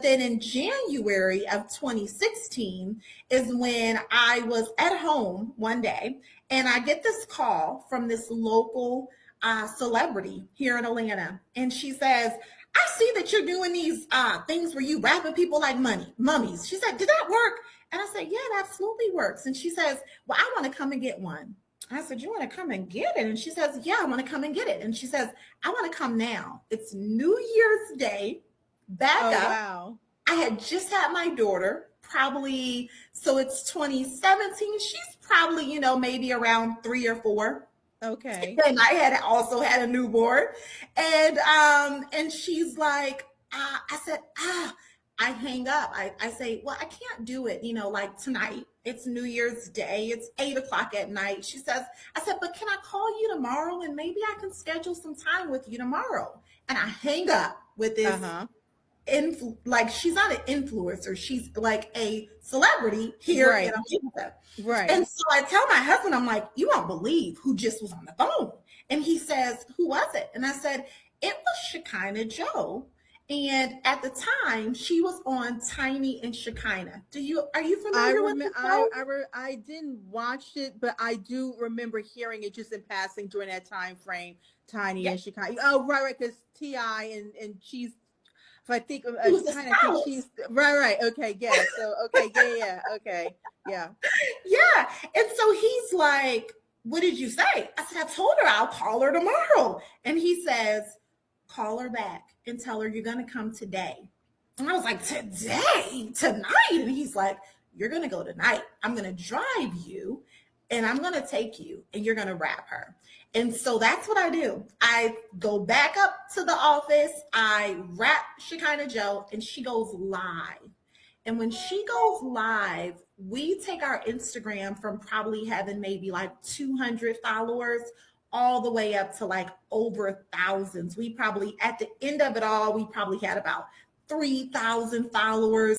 Then in January of 2016 is when I was at home one day and I get this call from this local celebrity here in Atlanta. And she says, I see that you're doing these things where you rapping people like mummies. She said, did that work? And I said, yeah, it absolutely works. And she says, well, I want to come and get one. I said, you want to come and get it? And she says, yeah, I want to come and get it. And she says, I want to come now. It's New Year's Day. Back Oh, up. wow. I had just had my daughter, probably, so it's 2017. She's probably, maybe around 3 or 4. Okay. And I had also had a newborn. And she's like, I said, I hang up. I say, well, I can't do it, like tonight. It's New Year's Day. It's 8 o'clock at night. She says, I said, but can I call you tomorrow? And maybe I can schedule some time with you tomorrow. And I hang up with this. Like she's not an influencer, she's like a celebrity here in America. Right. And so I tell my husband, I'm like, you won't believe who just was on the phone. And he says, who was it? And I said, it was Shekinah Jo. And at the time, she was on Tiny and Shekinah. Are you familiar with the show? I didn't watch it, but I do remember hearing it just in passing during that time frame. Tiny and Shekinah. Oh, right, because T.I. and she's. I think she's right. Okay, yeah. So okay, yeah. Okay, yeah. Yeah. And so he's like, what did you say? I said, I told her I'll call her tomorrow. And he says, call her back and tell her you're gonna come today. And I was like, today? Tonight? And he's like, you're gonna go tonight. I'm gonna drive you and I'm gonna take you and you're gonna wrap her. And so that's what I do. I go back up to the office, I wrap Shekinah Jo, and she goes live. And when she goes live, we take our Instagram from probably having maybe like 200 followers all the way up to like over thousands. We probably, at the end of it all, we probably had about 3,000 followers.